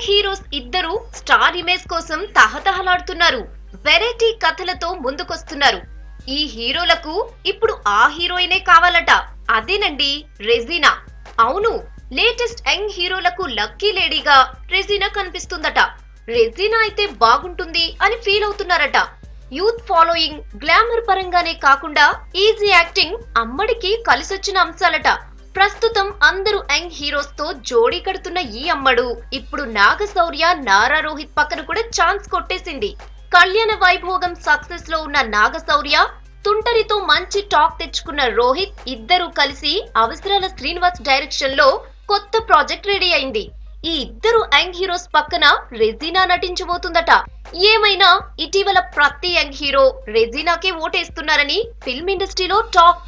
Young heroes ఇద్దరు star image కోసం తహతహలాడుతున్నారు. Variety కథలతో ముందుకొస్తున్నారు. ఈ హీరోలకు ఇప్పుడు ఆ హీరోయినే కావాలట. అదేనండి రెజీనా. అవును, లేటెస్ట్ యంగ్ హీరోలకు లక్కీ లేడీగా రెజీనా కనిపిస్తుందట. రెజీనా అయితే బాగుంటుంది అని ఫీల్ అవుతున్నారట. యూత్ ఫాలోయింగ్, గ్లామర్ పరంగానే కాకుండా ఈజీ యాక్టింగ్ అమ్మడికి కలిసొచ్చిన అంశాలట. ప్రస్తుతం అందరూ యంగ్ హీరోస్ తో జోడీ కడుతున్న ఈ అమ్మడు ఇప్పుడు నాగశౌర్య, నారా రోహిత్ పక్కన కూడా ఛాన్స్ కొట్టేసింది. కళ్యాణ వైభోగం సక్సెస్ లో ఉన్న నాగశౌర్య, తుంటరితో మంచి టాక్ తెచ్చుకున్న రోహిత్ ఇద్దరు కలిసి అవసరాల శ్రీనివాస్ డైరెక్షన్ లో కొత్త ప్రాజెక్ట్ రెడీ అయింది. ఈ ఇద్దరు యంగ్ హీరోస్ పక్కన రెజీనా నటించబోతుందట. ఏమైనా ఇటీవల ప్రతి యంగ్ హీరో రెజీనాకే ఓటేస్తున్నారని ఫిల్మ్ ఇండస్ట్రీలో టాక్.